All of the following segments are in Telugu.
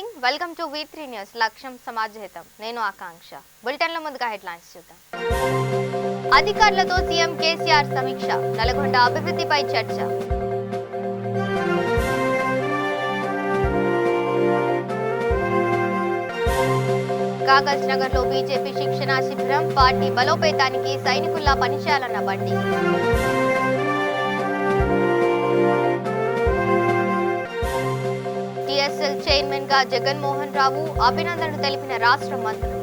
Morning welcome to V3 news లక్ష్యం సమాజహితం నేను ఆకాంక్ష బులెటిన్ లో ముందుగా హెడ్లైన్స్ చూద్దాం అధికారులతో సీఎం కేసీఆర్ సమీక్ష నల్గొండ అభివృద్ధిపై చర్చ కాగజ్ నగర్ లో బీజేపీ శిక్షణా శిబిరం పార్టీ బలోపేతానికి సైనికుల్లా పనిచేయాలన్న బండి టీఎస్ఎల్ చైర్మన్ గా జగన్మోహన్ రావు అభినందనలు తెలిపిన రాష్ట్ర మంత్రులు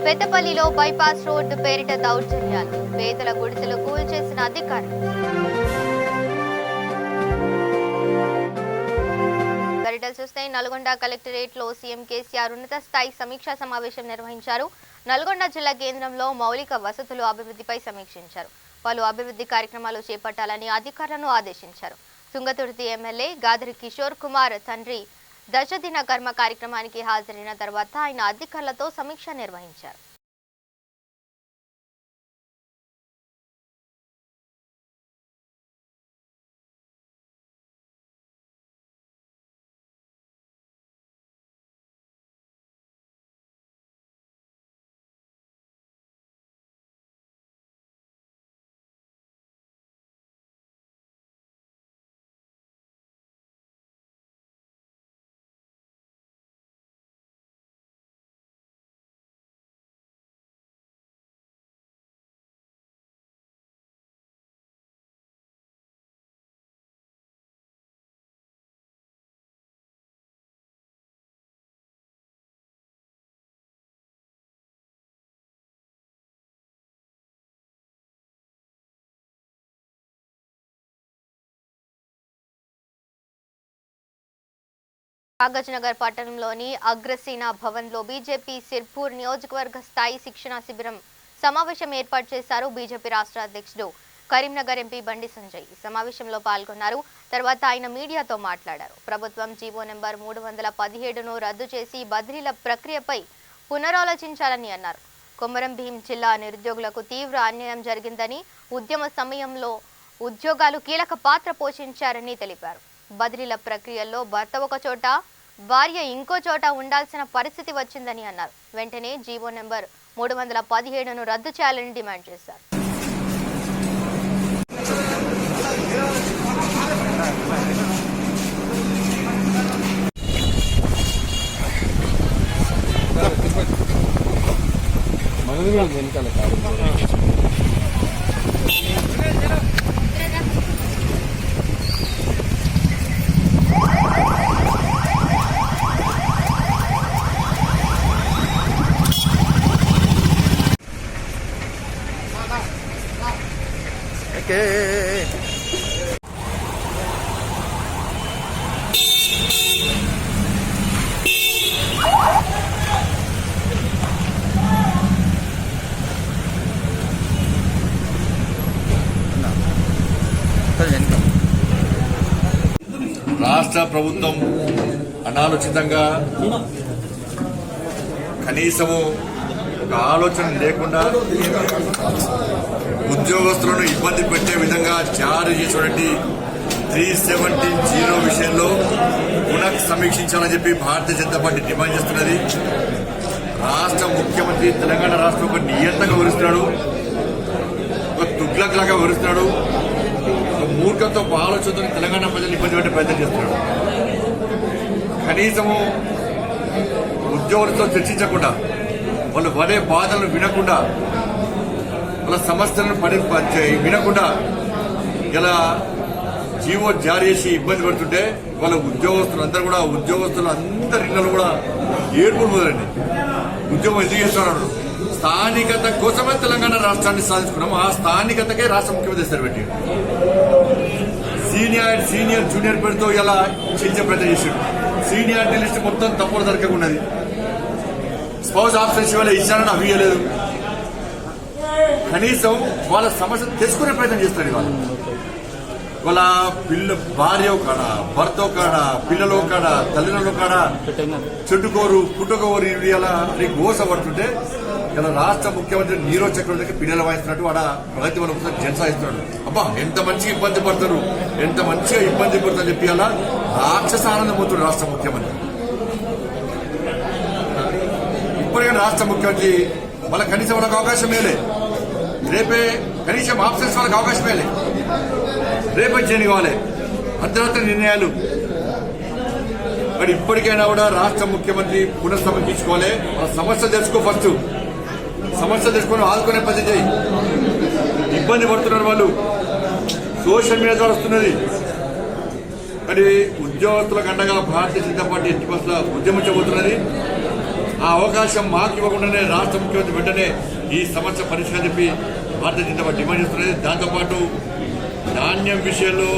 పెద్దపల్లిలో బైపాస్ రోడ్డు పేరిట దౌర్జన్యాలు పేదల గుడిసెలు కూల్చేసిన అధికారులు చూస్తే నల్గొండ కలెక్టరేట్ లో సీఎం కేసీఆర్ ఉన్నత స్థాయి సమీక్షా సమావేశం నిర్వహించారు. నల్గొండ జిల్లా కేంద్రంలో మౌలిక వసతులు అభివృద్ధిపై సమీక్షించారు. పలు అభివృద్ధి కార్యక్రమాలు చేపట్టాలని అధికారులను ఆదేశించారు. తుంగతుర్తి ఎమ్మెల్యే గాదరి కిషోర్ కుమార్ తండ్రి దశదిన కర్మ కార్యక్రమానికి హాజరైన తర్వాత ఆయన అధికారులతో సమీక్ష నిర్వహించారు. కాగజ్ నగర్ పట్టణంలోని అగ్రసేన భవన్ లో బీజేపీ సిర్పూర్ నియోజకవర్గ స్థాయి శిక్షణా శిబిరం సమావేశం ఏర్పాటు చేశారు. బీజేపీ రాష్ట్ర అధ్యక్షుడు కరీంనగర్ ఎంపీ బండి సంజయ్ ఈ సమావేశంలో పాల్గొన్నారు. తర్వాత ఆయన మీడియాతో మాట్లాడారు. ప్రభుత్వం జీవో నెంబర్ 317ను రద్దు చేసి బదిలీల ప్రక్రియపై పునరాలోచించాలని అన్నారు. కొమరం భీం జిల్లా నిరుద్యోగులకు తీవ్ర అన్యాయం జరిగిందని, ఉద్యమ సమయంలో ఉద్యోగాలు కీలక పాత్ర పోషించారని తెలిపారు. బదిలీల ప్రక్రియల్లో భర్త ఒక చోట, భార్య ఇంకో చోట ఉండాల్సిన పరిస్థితి వచ్చిందని అన్నారు. వెంటనే జీవో నెంబర్ 317ను రద్దు చేయాలని డిమాండ్ చేశారు. రాష్ట్ర ప్రభుత్వం అనాలోచితంగా కనీసము ఒక ఆలోచన లేకుండా ఉద్యోగస్తులను ఇబ్బంది పెట్టే విధంగా జారీ చేసినటువంటి 370 విషయంలో పునః సమీక్షించాలని చెప్పి భారతీయ జనతా పార్టీ డిమాండ్ చేస్తున్నది. రాష్ట్ర ముఖ్యమంత్రి తెలంగాణ రాష్ట్రం ఒక నియంతగా వివరిస్తున్నాడు, ఒక తుగ్లక్ లాగా వివరిస్తున్నాడు, ఒక మూర్ఖంతో ఆలోచనతో తెలంగాణ ప్రజలు ఇబ్బంది పెట్టే ప్రయత్నం చేస్తున్నాడు. కనీసము ఉద్యోగులతో చర్చించకుండా, వాళ్ళు పడే బాధలను వినకుండా, వాళ్ళ సమస్యలను వినకుండా ఇలా జీవో జారీ చేసి ఇబ్బంది పడుతుంటే వాళ్ళ ఉద్యోగస్తులు అందరి ఇళ్లలో కూడా ఏర్పడి మొదలండి. ఉద్యోగం ఎందుకు చేస్తున్నారు? స్థానికత కోసమే తెలంగాణ రాష్ట్రాన్ని సాధించుకున్నాము. ఆ స్థానికతకే రాష్ట్ర ముఖ్యమంత్రి సరిపెట్టి సీనియర్ జూనియర్ పేరుతో ఇలా చేసే ప్రయత్నం చేశాడు. సీనియారిటీ లిస్ట్ మొత్తం తప్పుడు దొరకకున్నది. స్పౌస్ ఆబ్సెన్స్ వల్ల ఇచ్చానని అవ్వలేదు. కనీసం వాళ్ళ సమస్య తెలుసుకునే ప్రయత్నం చేస్తాడు. వాళ్ళ భార్య కాడ, భర్త కాడ, పిల్లలు కాడ, తల్లిదండ్రుల కాడ చెట్టుకోరు పుట్టుకోరు ఇలా గోస పడుతుంటే ఇలా రాష్ట్ర ముఖ్యమంత్రి నీరో చక్రవర్తికి పిల్లలు వాయిస్తున్నట్టు వాడ ప్రగతి వల్ల జనసాయిస్తున్నాడు. అబ్బా ఎంత మంచిగా ఇబ్బంది పడతారు, ఎంత మంచిగా ఇబ్బంది పడతారు చెప్పి అలా రాక్షస ఆనందం పోతున్నారు రాష్ట్ర ముఖ్యమంత్రి. ఇప్పటికైనా రాష్ట్ర ముఖ్యమంత్రి వాళ్ళ కనీసం వాళ్ళకి అవకాశం మేలే, రేపే కనీసం ఆప్షన్స్ వాళ్ళకి అవకాశం మేలే, రేపే చేయని కావాలి అర్ధరాత్రి నిర్ణయాలు. మరి ఇప్పటికైనా కూడా రాష్ట్ర ముఖ్యమంత్రి పునఃసమీక్షించుకోవాలి, వాళ్ళ సమస్యలు తెలుసుకో, ఫస్ట్ సమస్యలు తెలుసుకొని ఆదుకునే పద్ధతి చేయి. ఇబ్బంది పడుతున్నారు వాళ్ళు, సోషల్ మీడియా ద్వారా వస్తున్నది. మరి ఉద్యోగస్తులకు అండగా భారతీయ జనతా పార్టీ ఎట్టి బస్సుల ఉద్యమించబోతున్నది. ఆ అవకాశం మాకు ఇవ్వకుండానే రాష్ట్ర ముఖ్యమంత్రి వెంటనే ఈ సమస్య పరిష్కారం చెప్పి భారతీయ జనతా పార్టీ డిమాండ్ చేస్తున్నది. దాంతోపాటు ధాన్యం విషయంలో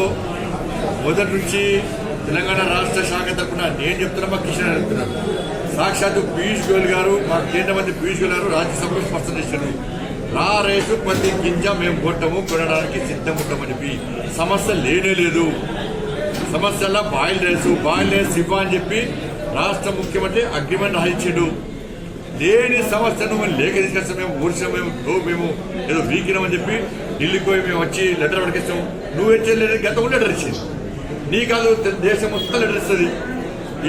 మొదటి నుంచి తెలంగాణ రాష్ట్ర శాఖ తరఫున నేను చెప్తున్నా, మా కిషన్ చెప్తున్నారు, సాక్షాత్తు పీయూష్ గోయల్ గారు, మా కేంద్ర మంత్రి పీయూష్ గోయల్ గారు రాజ్యసభలో స్పష్టం చేశారు, రా రేటు ప్రతి గింజ మేము కొనడానికి సిద్ధం ఉంటామని చెప్పి. సమస్య లేనే లేదు, సమస్యల్లో బాయిల్ రైస్ ఇవ్వ అని చెప్పి రాష్ట్ర ముఖ్యమంత్రి అగ్రిమెంట్ రాయించాడు. లేని సమస్యను మేము లేఖ తీసుకొస్తాం, మేము ఊరిసాం, మేము ఏదో వీకినామని చెప్పి ఢిల్లీకి పోయి మేము వచ్చి లెటర్ పడికిస్తాం. నువ్వు ఇచ్చే గతంలో లెటర్ ఇచ్చింది నీ కాదు, దేశం మొత్తం లెటర్ ఇస్తుంది.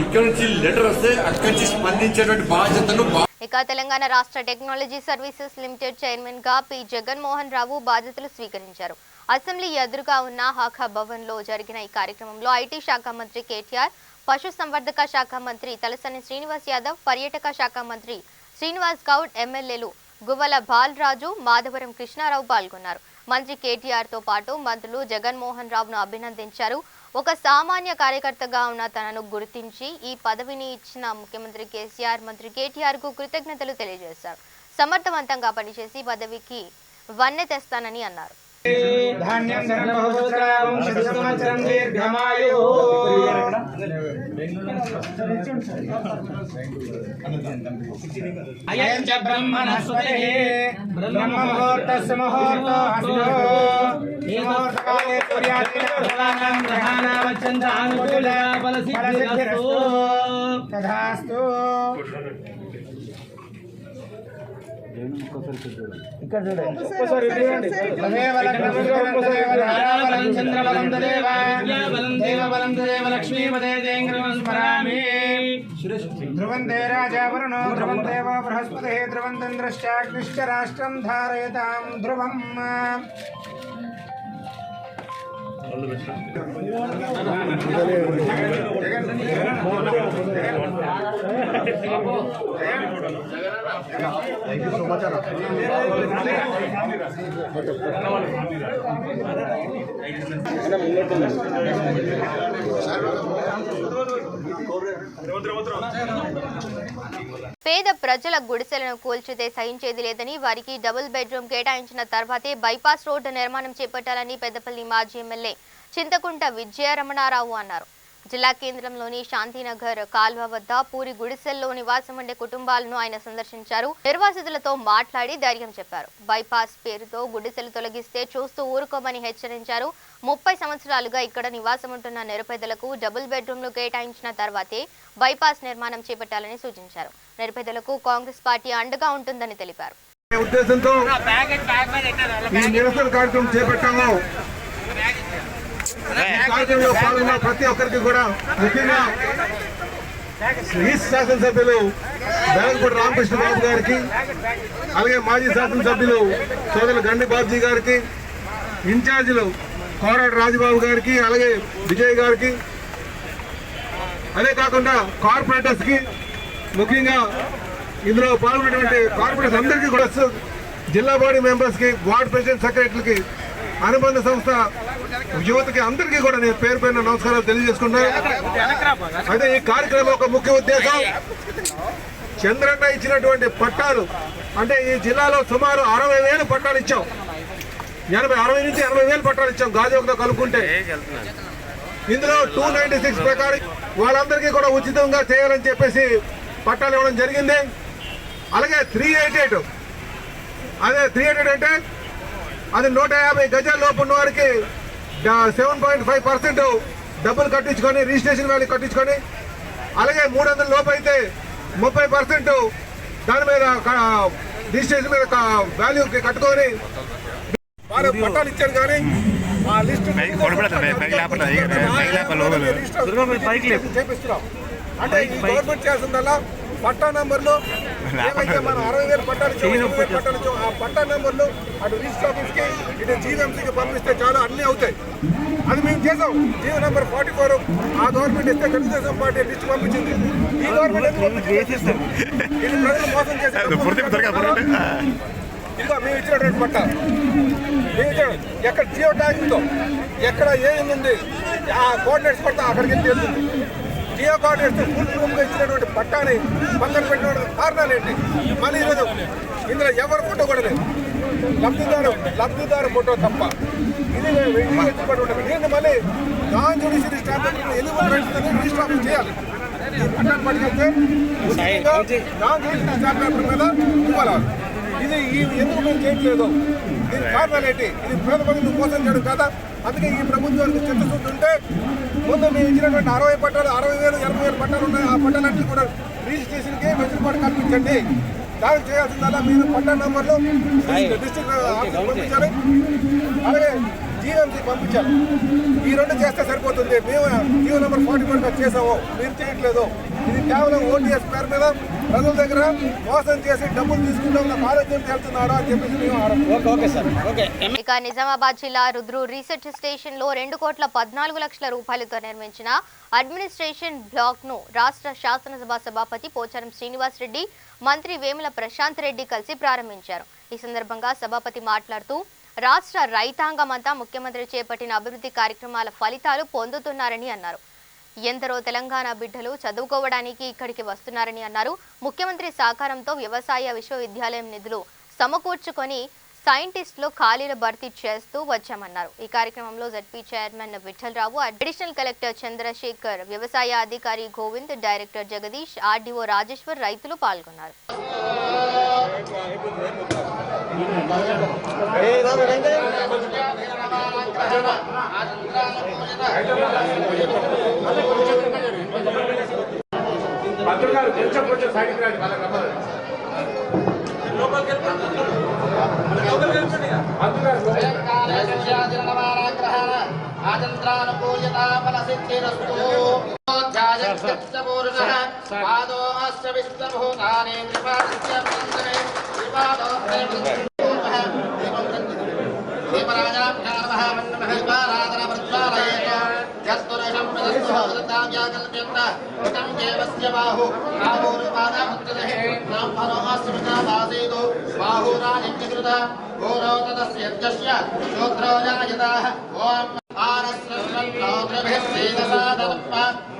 ఇక్కడ నుంచి లెటర్ వస్తే అక్కడి నుంచి స్పందించేటువంటి బాధ్యతను. ఇక తెలంగాణ రాష్ట్ర టెక్నాలజీ సర్వీసెస్ లిమిటెడ్ చైర్మన్ గా పి జగన్మోహన్ రావు బాధ్యతలు స్వీకరించారు. అసెంబ్లీ ఎదురుగా ఉన్న హాకా భవన్ లో జరిగిన ఈ కార్యక్రమంలో ఐటీ శాఖ మంత్రి కేటీఆర్, పశు సంవర్ధక శాఖ మంత్రి తలసాని శ్రీనివాస్ యాదవ్, పర్యాటక శాఖ మంత్రి శ్రీనివాస్ గౌడ్, ఎమ్మెల్యేలు గువ్వల బాలరాజు, మాధవరం కృష్ణారావు పాల్గొన్నారు. మంత్రి కేటీఆర్ తో పాటు మంత్రులు జగన్మోహన్ రావును అభినందించారు. ఒక సామాన్య కార్యకర్తగా ఉన్న తనను గుర్తించి ఈ పదవిని ఇచ్చిన ముఖ్యమంత్రి కేసీఆర్, మంత్రి కేటీఆర్ కు కృతజ్ఞతలు తెలియజేశారు. సమర్థవంతంగా పనిచేసి పదవికి వన్నె తెస్తానని అన్నారు. ఇక్కడ చూడండి ధ్రువంతే రాజావరుణో ధ్రువందేవ బృహస్పతి ధ్రువంతంద్రశ్చాగ్నిశ్చ రాష్ట్రం ధారయతాం ధ్రువం. పేద ప్రజల గుడిసెలను కూల్చితే సహించేది లేదని, వారికి డబుల్ బెడ్రూమ్ కేటాయించిన తర్వాతే బైపాస్ రోడ్డు నిర్మాణం చేపట్టాలని పెద్దపల్లి మాజీ ఎమ్మెల్యే చింతకుంట విజయరమణారావు అన్నారు. జిల్లా కేంద్రంలోని శాంతినగర్ కాల్వ వద్ద పూరి గుడిసెల్లో నివాసం ఉండే కుటుంబాలను ఆయన సందర్శించారు. నిర్వాసితులతో మాట్లాడి ధైర్యం చెప్పారు. బైపాస్ పేరుతో గుడిసెలు తొలగిస్తే చూస్తూ ఊరుకోమని హెచ్చరించారు. 30 సంవత్సరాలుగా ఇక్కడ నివాసం ఉంటున్న నిరుపేదలకు డబుల్ బెడ్రూమ్లు కేటాయించిన తర్వాతే బైపాస్ నిర్మాణం చేపట్టాలని సూచించారు. నిరుపేదలకు కాంగ్రెస్ పార్టీ అండగా ఉంటుందని తెలిపారు. ఉద్దేశంతో ఈ నిరసన కార్యక్రమం చేపట్టాము. కార్యక్రమంలో పాల్గొన్న ప్రతి ఒక్కరికి కూడా, ముఖ్యంగా ఈస్ట్ శాసనసభ్యులు బేలగపూడి రామకృష్ణ బాబు గారికి, అలాగే మాజీ శాసనసభ్యులు సోదరులు గండి బాబ్జీ గారికి, ఇన్ఛార్జీలు కోరాడు రాజబాబు గారికి, అలాగే విజయ్ గారికి, అదే కాకుండా కార్పొరేటర్స్ కి, ముఖ్యంగా ఇందులో పాల్గొన్నటువంటి కార్పొరేటర్స్ అందరికీ కూడా, జిల్లా బాడీ మెంబర్స్ కి, వార్డు ప్రెసిడెంట్ సెక్రటరీలకి, అనుబంధ సంస్థ యువతకి అందరికీ కూడా నేను పేరు పైన నమస్కారాలు తెలియజేసుకున్నాను. అయితే ఈ కార్యక్రమం ఒక ముఖ్య ఉద్దేశం, చంద్రన్న ఇచ్చినటువంటి పట్టాలు, అంటే ఈ జిల్లాలో సుమారు 60,000 పట్టాలు ఇచ్చాం. 60 నుంచి 80,000 పట్టాలు ఇచ్చాం గాజువాకతో కలుపుకుంటే. ఇందులో 296 ప్రకారం వాళ్ళందరికీ కూడా ఉచితంగా చేయాలని చెప్పేసి పట్టాలు ఇవ్వడం జరిగింది. అలాగే 388, అదే 388 అంటే అది 150 గజాల లోపు ఉన్న వారికి 7.5% డబ్బులు కట్టించుకొని, రిజిస్ట్రేషన్ వాల్యూ కట్టించుకొని, అలాగే 300 లోపు అయితే 30% దాని మీద రిజిస్ట్రేషన్ మీద వాల్యూ కట్టుకొని వారు పట్టాలు ఇచ్చారు. కానీ ఆ లిస్టు చేపిస్తున్నాం. అంటే ఈ గవర్నమెంట్ చేస్తుందల్లా పట్టా నంబర్లు ఏవైతే మనం 60,000 పట్టాలు పట్టాలు ఆ పట్టా నంబర్లు అటు రిజిస్టర్ ఆఫీస్కి ఇటు జీవీఎంసీకి పంపిస్తే చాలా అన్నీ అవుతాయి. అది మేము చేసాం. జీవో నెంబర్ 44 ఆ గవర్నమెంట్ ఇస్తే తెలుగుదేశం పార్టీ లిస్ట్ పంపించింది. ఈ గవర్నమెంట్ ఇది ప్రజలు మోసం చేసి ఇంకా మేము ఇచ్చినటువంటి పట్ట మేము ఇచ్చాడు. ఎక్కడ జియో ట్యాగ్ ఉందో ఎక్కడ ఏం ఉంది ఆ కోఆర్డినేట్స్ పట్ట అక్కడికి వెళ్ళి వెళ్తుంది. జియో కోఆర్డినేట్స్ ఫుల్ ప్రూఫ్గా ఇచ్చినటువంటి పట్టాని పక్కన పెట్టినటువంటి కారణాలు ఏంటి? మళ్ళీ ఈరోజు ఇందులో ఎవరు ఫోటో కూడా లేదు. లబ్ధిదారు ఫోటో తప్ప ఇది దీన్ని మళ్ళీ non judiciary stamp register office చేయాలి. ఈ పట్టాన్ని పట్టుకెళ్తే నాన్ జ్యుడిషియరీ స్టాంప్ పేపర్ మీద ఇవ్వాలి. ఇది ఎందుకు మేము చేయట్లేదు? దీని కారణాలు ఏంటి? ఇది పేద ప్రజలు మోసం చేయడం కదా. అందుకే ఈ ప్రభుత్వానికి చిత్తశుద్ధి ఉంటే ముందు మేము ఇచ్చినటువంటి 60 పట్టాలు 60,000 80,000 పట్టాలు ఉన్నాయి. ఆ పట్టాలన్నీ కూడా రిజిస్ట్రేషన్కి వెసులుబాటు కల్పించండి. దానికి చేయాల్సిందల్లా మీరు పట్టా నంబర్లు డిస్ట్రిక్ట్ ఆఫీస్ పంపించాలి, అలాగే జీవీఎంసీ పంపించాలి. ఈ రెండు చేస్తే సరిపోతుంది. మేము జీవో నెంబర్ 44 చేసాము, మీరు చేయట్లేదు. ఇది కేవలం ఓటీఎస్ పేరు మీద ప్రజల దగ్గర మోసం చేసి డబ్బులు తీసుకుంటాం ఆలోచన చేస్తున్నారా అని చెప్పేసి మేము ఇక నిజామాబాద్ జిల్లా రుద్రూర్ రీసెర్చ్ స్టేషన్ లో 2,14,00,000 రూపాయలతో నిర్మించిన అడ్మినిస్ట్రేషన్ బ్లాక్ ను రాష్ట్ర శాసనసభ సభాపతి పోచారం శ్రీనివాస్ రెడ్డి, మంత్రి వేముల ప్రశాంత్ రెడ్డి కలిసి ప్రారంభించారు. ఈ సందర్భంగా సభాపతి మాట్లాడుతూ రాష్ట్ర రైతాంగమంతా ముఖ్యమంత్రి చేపట్టిన అభివృద్ధి కార్యక్రమాల ఫలితాలు పొందుతున్నారని అన్నారు. ఎందరో తెలంగాణ బిడ్డలు చదువుకోవడానికి ఇక్కడికి వస్తున్నారని అన్నారు. ముఖ్యమంత్రి సహకారంతో వ్యవసాయ విశ్వవిద్యాలయం నిధులు సమకూర్చుకొని సైంటిస్టులు ఖాళీలు భర్తీ చేస్తూ వచ్చామన్నారు. ఈ కార్యక్రమంలో ZP chairman Vithalarao, additional collector Chandrashekar, వ్యవసాయ అధికారి గోవింద్, డైరెక్టర్ జగదీష్, ఆర్డీఓ రాజేశ్వర్, రైతులు పాల్గొన్నారు.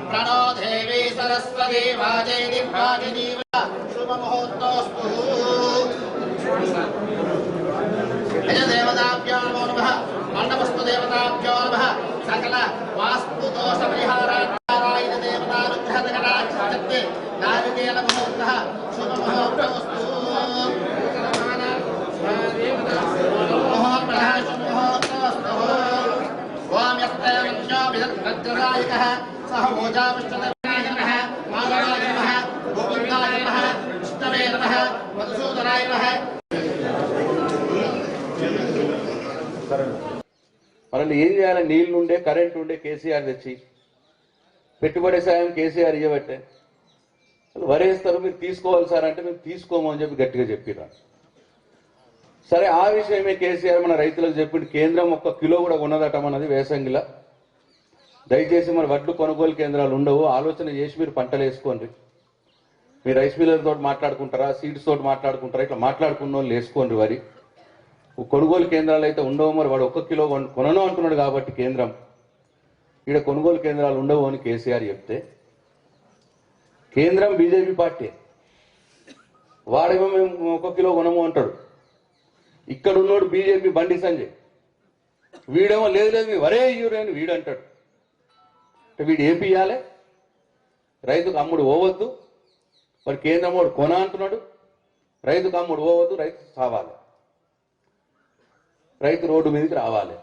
प्रणो देवी सरस्वती वाजेति वाजिनी शुभ मुहूर्तोस्तु देवताभ्यो नमो नमः मंडपस्तु देवताभ्यो नमः सकल वास्तु दोष परिहाराय देवतानुग्रहकटाक्षते नारिकेल मुहूर्तः शुभ मुहूर्तोस्तु ओम यस्तेवन्यो विदग्धरायकः सह ओजाविष्टदेवाय नमः माधवाय नमः गोविन्दाय नमः विष्णवे नमः मधुसूदनाय नमः. మనల్ని ఏం చేయాలి? నీళ్లు ఉండే, కరెంట్ ఉండే కేసీఆర్ తెచ్చి పెట్టుబడి సాయం కేసీఆర్ ఇవ్వబట్టే వరేస్తారు. మీరు తీసుకోవాలి సార్ అంటే మేము తీసుకోము అని చెప్పి గట్టిగా చెప్పిరా. సరే, ఆ విషయమే కేసీఆర్ మన రైతులకు చెప్పింది. కేంద్రం 1 కిలో కూడా ఉన్నదట మనది వేసంగిలా. దయచేసి మన వడ్లు కొనుగోలు కేంద్రాలు ఉండవు, ఆలోచన చేసి మీరు పంటలు వేసుకోండి. మీరు రైస్ మిల్లర్తో మాట్లాడుకుంటారా, సీడ్స్ తోటి మాట్లాడుకుంటారా, ఇట్లా మాట్లాడుకున్న వాళ్ళు వేసుకోండి. వరి కొనుగోలు కేంద్రాలు అయితే ఉండవు. మరి వాడు 1 కిలో కొనను అంటున్నాడు కాబట్టి కేంద్రం ఇక్కడ కొనుగోలు కేంద్రాలు ఉండవు అని కేసీఆర్ చెప్తే, కేంద్రం బీజేపీ పార్టీ, వాడేమో మేము 1 కిలో కొనము అంటాడు. ఇక్కడ ఉన్నోడు బీజేపీ బండి సంజయ్, వీడేమో లేదు లేదు మీ వరే యూరే అని వీడు అంటాడు. అంటే వీడు ఏం పియ్యాలి? రైతుకు అమ్ముడు పోవద్దు, వాడు కేంద్రం వాడు కొన అంటున్నాడు. రైతుకు అమ్ముడు పోవద్దు, రైతు సావాలి, రైతు రోడ్డు మీదకి రావాలి.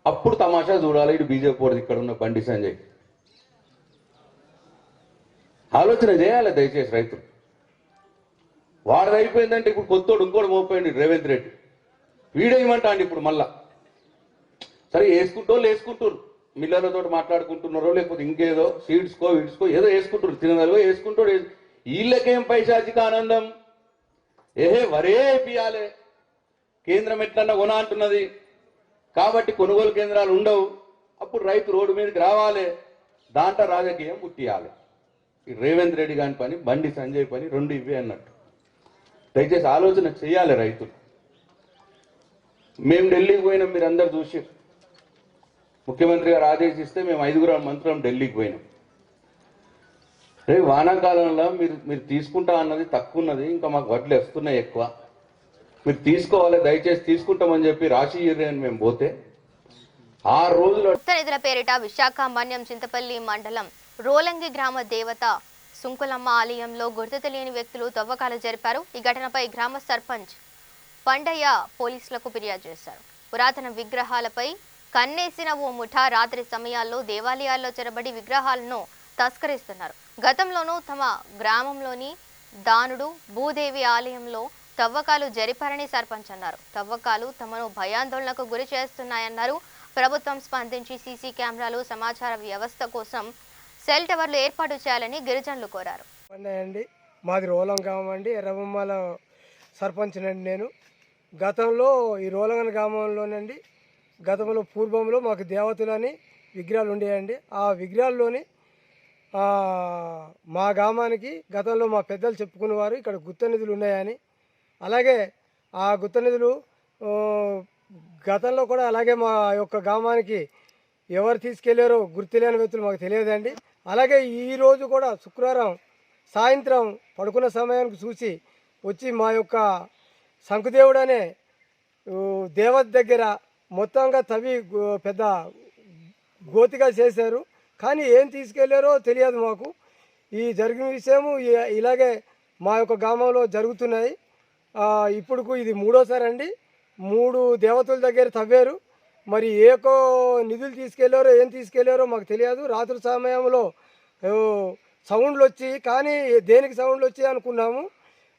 అప్పుడు తమాషా చూడాలి ఇటు బీజేపీ పోటీ ఇక్కడ ఉన్న బండి సంజయ్. ఆలోచన చేయాలి దయచేసి రైతులు. వాడిది అయిపోయిందంటే ఇప్పుడు కొత్తోడు ఇంకోటి మోపోయింది రేవంత్ రెడ్డి, వీడేయమంటా అండి ఇప్పుడు మళ్ళా. సరే వేసుకుంటారు, మిల్లర్లతో మాట్లాడుకుంటున్నారో లేకపోతే ఇంకేదో సీడ్స్కో వీడ్స్కో ఏదో వేసుకుంటారు, తినదలుగో వేసుకుంటాడు. వీళ్ళకేం పైశాచిక ఆనందం, వరే వేపియాలి, కేంద్రం ఎట్లన్నా కొన అంటున్నది కాబట్టి కొనుగోలు కేంద్రాలు ఉండవు, అప్పుడు రైతు రోడ్డు మీదకి రావాలి, దాంట్లో రాజకీయం పుట్టియాలి. ఈ రేవంత్ రెడ్డి గారి పని, బండి సంజయ్ పని రెండు ఇవే అన్నట్టు. దయచేసి ఆలోచన చేయాలి రైతులు. మేము ఢిల్లీకి పోయినాం, మీరు అందరు చూసి, ముఖ్యమంత్రి గారు ఆదేశిస్తే మేము 5 మంత్రులం ఢిల్లీకి పోయినాం. రేపు వానాకాలంలో మీరు తీసుకుంటా అన్నది తక్కువ ఉన్నది, ఇంకా మాకు వడ్లు వస్తున్నాయి ఎక్కువ, మీరు తీసుకోవాలి, దయచేసి తీసుకుంటామని చెప్పి రాశి అని మేము పోతే 6 రోజులు నిధుల పేరిట విశాఖ మన్యం చింతపల్లి మండలం రోలంగి గ్రామ దేవత సుంకులమ్మ ఆలయంలో గుర్తు తెలియని వ్యక్తులు తవ్వకాలు జరిపారు. ఈ ఘటనపై గ్రామ సర్పంచ్ పండయ్య పోలీసులకు ఫిర్యాదు చేశారు. పురాతన విగ్రహాలపై కన్నేసిన ఓ ముఠా రాత్రి సమయాల్లో దేవాలయాల్లో చెరబడి విగ్రహాలను తస్కరిస్తున్నారు. గతంలోనూ తమ గ్రామంలోని దానుడు భూదేవి ఆలయంలో తవ్వకాలు జరిపారని సర్పంచ్ అన్నారు. తవ్వకాలు తమను భయాందోళనకు గురి చేస్తున్నాయన్నారు. ప్రభుత్వం స్పందించి సీసీ కెమెరాలు, సమాచార వ్యవస్థ కోసం సెల్ టవర్లు ఏర్పాటు చేయాలని గిరిజనులు కోరారు. మాది రోలం గ్రామం అండి, ఎర్రబొమ్మల సర్పంచ్ నండి నేను. గతంలో ఈ రోలంగన గ్రామంలోనండి, గతంలో పూర్వంలో మాకు దేవతలని విగ్రహాలు ఉండేయండి. ఆ విగ్రహాల్లోని మా గ్రామానికి గతంలో మా పెద్దలు చెప్పుకునేవారు ఇక్కడ గుత్త నిధులు ఉన్నాయని. అలాగే ఆ గుత్త నిధులు గతంలో కూడా అలాగే మా యొక్క గ్రామానికి ఎవరు తీసుకెళ్లారో గుర్తులేని వ్యక్తులు మాకు తెలియదండి. అలాగే ఈరోజు కూడా శుక్రవారం సాయంత్రం పడుకున్న సమయానికి చూసి వచ్చి మా యొక్క శంకుదేవుడు అనే దేవత దగ్గర మొత్తంగా తవ్వి పెద్ద గోతిగా చేశారు. కానీ ఏం తీసుకెళ్లారో తెలియదు మాకు. ఈ జరిగిన విషయము ఇలాగే మా యొక్క గ్రామంలో జరుగుతున్నాయి. ఇప్పుడు ఇది 3వసారి అండి. 3 దేవతల దగ్గర తవ్వారు. మరి ఏకో నిధులు తీసుకెళ్లారో ఏం తీసుకెళ్లారో మాకు తెలియదు. రాత్రి సమయంలో సౌండ్లు వచ్చి, కానీ దేనికి సౌండ్లు వచ్చి అనుకున్నాము.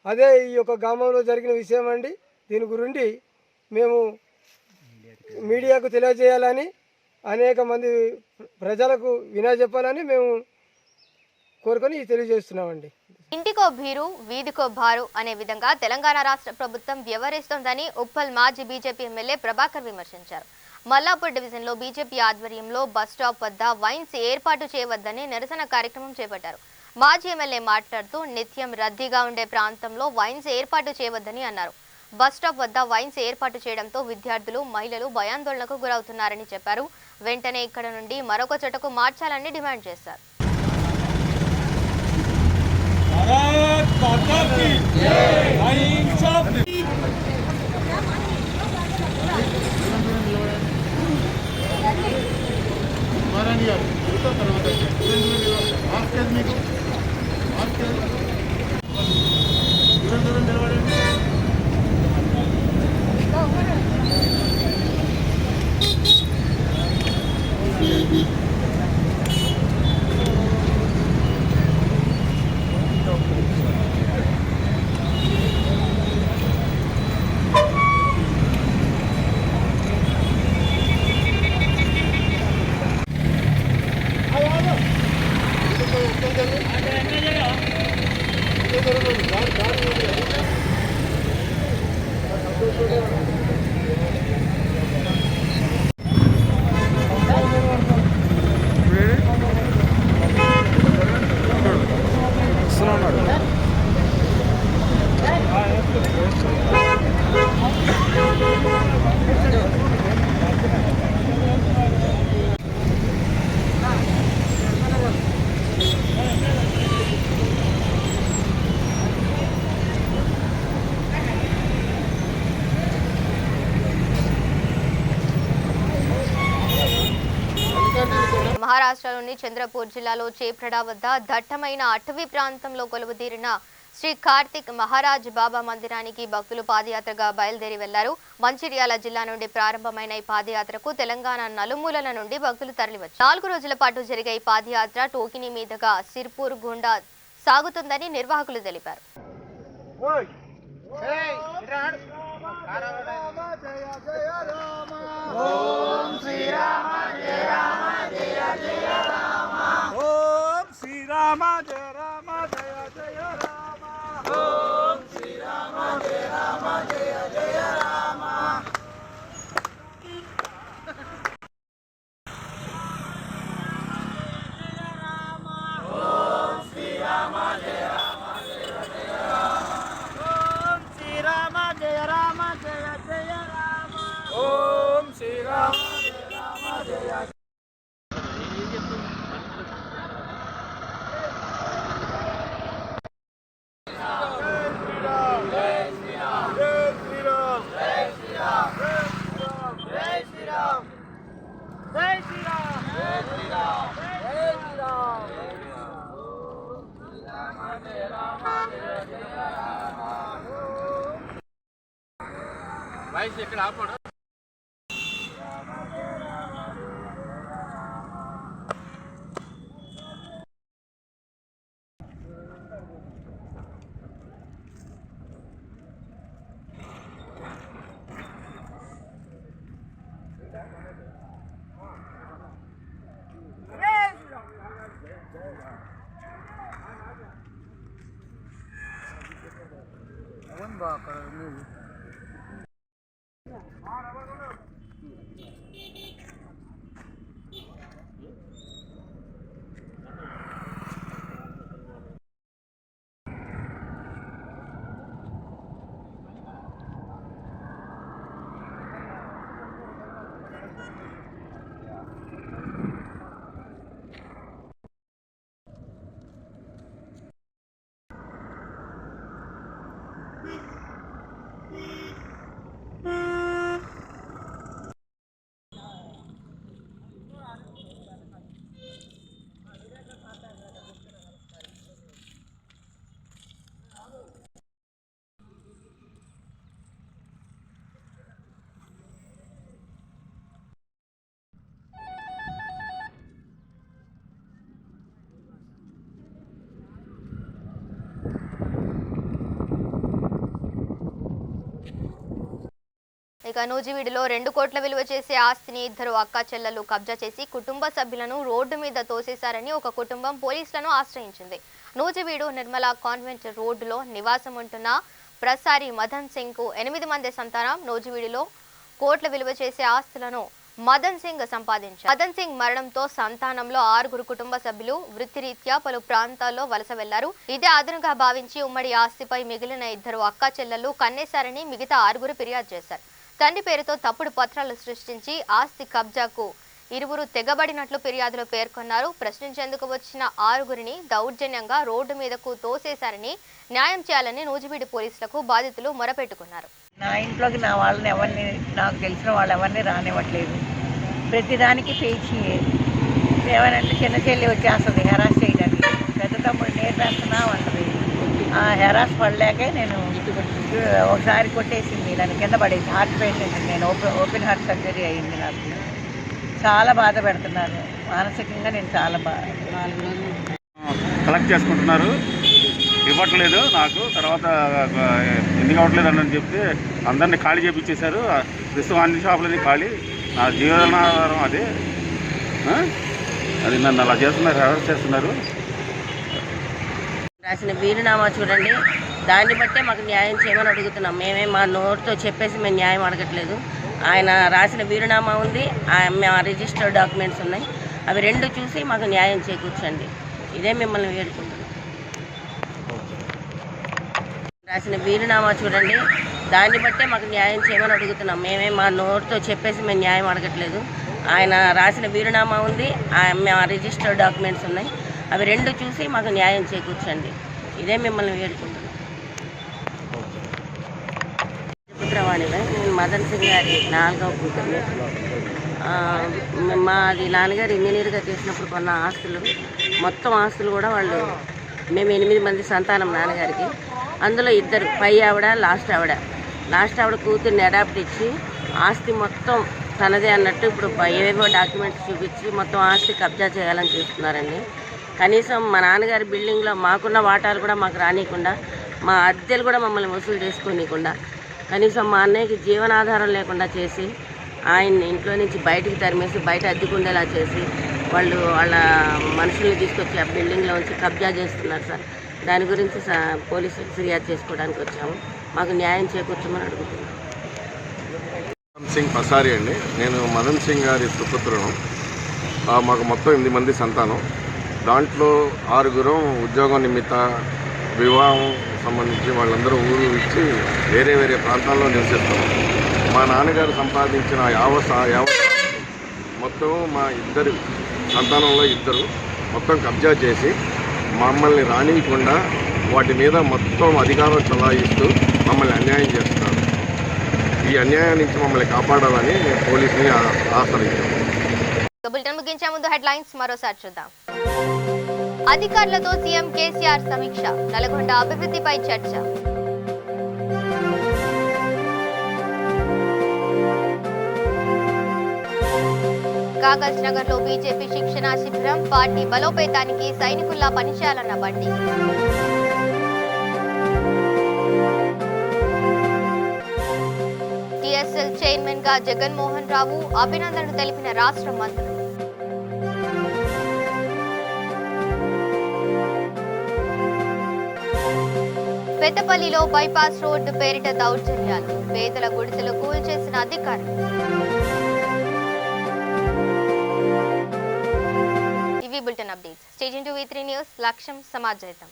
అదే ఈ యొక్క గ్రామంలో జరిగిన విషయం అండి. దీని గురించి మేము మీడియాకు తెలియజేయాలని, అనేక మంది ప్రజలకు వినజెప్పాలని మేము కోరుకొని తెలియజేస్తున్నామండి. ఇంటికో భీరు వీధికో భారు అనే విధంగా తెలంగాణ రాష్ట్ర ప్రభుత్వం వ్యవహరిస్తోందని ఉప్పల్ మాజీ బీజేపీ ఎమ్మెల్యే ప్రభాకర్ విమర్శించారు. మల్లాపూర్ డివిజన్లో బీజేపీ ఆధ్వర్యంలో బస్టాప్ వద్ద వైన్స్ ఏర్పాటు చేయవద్దని నిరసన కార్యక్రమం చేపట్టారు. మాజీ ఎమ్మెల్యే మాట్లాడుతూ నిత్యం రద్దీగా ఉండే ప్రాంతంలో వైన్స్ ఏర్పాటు చేయవద్దని అన్నారు. బస్టాప్ వద్ద వైన్స్ ఏర్పాటు చేయడంతో విద్యార్థులు, మహిళలు భయాందోళనకు గురవుతున్నారని చెప్పారు. వెంటనే ఇక్కడ నుండి మరొక చోటకు మార్చాలని డిమాండ్ చేశారు. మహారాష్ట్రలోని చంద్రపూర్ జిల్లాలో చేప్రడా వద్ద దట్టమైన అటవీ ప్రాంతంలో కొలువుదీరిన శ్రీ కార్తిక్ మహారాజ్ బాబా మందిరానికి భక్తులు పాదయాత్రగా బయలుదేరి వెళ్లారు. మంచిర్యాల జిల్లా నుండి ప్రారంభమైన ఈ పాదయాత్రకు తెలంగాణ నలుమూలల నుండి భక్తులు తరలివచ్చారు. 4 రోజుల పాటు జరిగే ఈ పాదయాత్ర టోకిని మీదుగా సిర్పూర్ గుండా సాగుతుందని నిర్వాహకులు తెలిపారు. ఇక నూజివీడులో 2 కోట్ల విలువ చేసే ఆస్తిని ఇద్దరు అక్కా చెల్లెలు కబ్జా చేసి కుటుంబ సభ్యులను రోడ్డు మీద తోసేశారని ఒక కుటుంబం పోలీసులను ఆశ్రయించింది. నూజివీడు నిర్మలా కాన్వెంట్ రోడ్డులో నివాసం ఉంటున్న ప్రసారి మదన్ సింగ్ కు 8 మంది సంతానం. నూజివీడులో కోట్ల విలువ చేసే ఆస్తులను మదన్ సింగ్ సంపాదించారు. మదన్ సింగ్ మరణంతో సంతానంలో 6 కుటుంబ సభ్యులు వృత్తిరీత్యా పలు ప్రాంతాల్లో వలస వెళ్లారు. ఇదే అదనుగా భావించి ఉమ్మడి ఆస్తిపై మిగిలిన ఇద్దరు అక్కా చెల్లెలు కన్నేశారని మిగతా 6 ఫిర్యాదు చేశారు. తండ్రి పేరుతో తప్పుడు పత్రాలు సృష్టించి ఆస్తి కబ్జాకు ఇరువురు తెగబడినట్లు ఫిర్యాదులో పేర్కొన్నారు. ప్రశ్నించేందుకు వచ్చిన 6 దౌర్జన్యంగా రోడ్డు మీదకు తోసేశారని, న్యాయం చేయాలని నూజివీడు పోలీసులకు బాధితులు మొరపెట్టుకున్నారు. నా ఇంట్లోకి నా వాళ్ళని ఎవరిని, నాకు తెలిసిన వాళ్ళు ఎవరిని రానివ్వట్లేదు. ప్రతిదానికి పేచి ఏమనంటే చిన్న చెల్లి వచ్చేస్తుంది హెరాస్ చేయడానికి, పెద్ద తమ్ముడు నేను రాస్తున్నా ఉంటుంది. ఆ హెరాస్ పడలేకే నేను ఒకసారి కొట్టేసింది, నన్ను కింద పడేసి. హార్ట్ పేషెంట్ నేను, ఓపెన్ హార్ట్ సర్జరీ అయ్యింది నాకు. చాలా బాధ పెడుతున్నారు మానసికంగా, నేను చాలా కలెక్ట్ చేసుకుంటున్నారు, ఇవ్వట్లేదు నాకు. తర్వాత ఎందుకు ఇవ్వట్లేదు అని చెప్తే అందరినీ ఖాళీ చేపించేశారు. ప్రస్తుతం అన్ని షాపులన్నీ ఖాళీ. నా జీవనాధారం అదే. అది నన్ను అలా చేస్తున్నారు, హెరాస్ చేస్తున్నారు. రాసిన వీలునామా చూడండి, దాన్ని బట్టే మాకు న్యాయం చేయమని అడుగుతున్నాం. మేమే మా నోటితో చెప్పేసి మేము న్యాయం అడగట్లేదు. ఆయన రాసిన వీలునామా ఉంది, మేము రిజిస్టర్డ్ డాక్యుమెంట్స్ ఉన్నాయి. అవి 2 చూసి మాకు న్యాయం చేకూర్చండి, ఇదే మిమ్మల్ని వేడుకుంటున్నాం. రాసిన వీలునామా చూడండి, దాన్ని బట్టే మాకు న్యాయం చేయమని అడుగుతున్నాం. మేమే మా నోటితో చెప్పేసి మేము న్యాయం అడగట్లేదు. ఆయన రాసిన వీలునామా ఉంది, మేము రిజిస్టర్డ్ డాక్యుమెంట్స్ ఉన్నాయి. అవి 2 చూసి మాకు న్యాయం చేకూర్చండి, ఇదే మిమ్మల్ని వేడుకుంటున్నాం. పుత్రవాణిలో నేను మదన్ సింగ్ గారి 4వ కూతురు. మాది నాన్నగారు ఇంజనీర్గా చేసినప్పుడు కొన్న ఆస్తులు, మొత్తం ఆస్తులు కూడా వాళ్ళు, మేము 8 మంది సంతానం నాన్నగారికి. అందులో 2 పై ఆవిడ, లాస్ట్ ఆవిడ కూతుర్ని అడాప్ట్ ఇచ్చి ఆస్తి మొత్తం తనదే అన్నట్టు ఇప్పుడు ఏవేవో డాక్యుమెంట్స్ చూపించి మొత్తం ఆస్తి కబ్జా చేయాలని చూస్తున్నారండి. కనీసం మా నాన్నగారి బిల్డింగ్లో మాకున్న వాటాలు కూడా మాకు రానియకుండా మా అద్దెలు కూడా మమ్మల్ని వసూలు చేసుకోనికుండా కనీసం మా అన్నయ్యకి జీవనాధారం లేకుండా చేసి ఆయన్ని ఇంట్లో నుంచి బయటికి తరిమేసి బయట అద్దెకుండేలా చేసి వాళ్ళ మనుషుల్ని తీసుకొచ్చి ఆ బిల్డింగ్లో ఉంచి కబ్జా చేస్తున్నారు సార్. దాని గురించి పోలీసులకు ఫిర్యాదు చేసుకోవడానికి వచ్చాము. మాకు న్యాయం చేకూర్చమని అడుగుతున్నాం. మదన్ సింగ్ పసారి అండి. నేను మదన్ సింగ్ గారి సుపుత్రును. మాకు మొత్తం 8 మంది సంతానం. దాంట్లో 6 ఉద్యోగం నిమిత్త వివాహం సంబంధించి వాళ్ళందరూ ఊరు ఇచ్చి వేరే వేరే ప్రాంతాల్లో నివసిస్తాం. మా నాన్నగారు సంపాదించిన మొత్తం మా ఇద్దరు సంతానంలో 2 మొత్తం కబ్జా చేసి మమ్మల్ని రానియకుండా వాటి మీద మొత్తం అధికారం చలాయిస్తూ మమ్మల్ని అన్యాయం చేస్తున్నారు. ఈ అన్యాయం నుంచి మమ్మల్ని కాపాడాలని పోలీసుని ఆశ్రయించాము. బులెటిన్ ముగించే ముందు హెడ్లైన్స్ మరోసారి చూద్దాం. అధికారులతో సీఎం కేసీఆర్ సమీక్ష, నల్గొండ అభివృద్ధిపై చర్చ. కాగజ్ నగర్ లో బీజేపీ శిక్షణ శిబిరం, పార్టీ బలోపేతానికి సైనికుల్లా పనిచేయాలన్న బండి. టీఎస్ఎల్ చైర్మన్ గా జగన్మోహన్ రావు అభినందనలు తెలిపిన రాష్ట్ర మంత్రులు. పెద్దపల్లిలో బైపాస్ రోడ్డు పేరిట దౌర్జన్యాలు, పేదల గుడిసెలు కూల్చేసిన అధికారులు. ఇవి bulletin updates. Stay tuned to V3 news. లక్ష్యం సమాజహితం.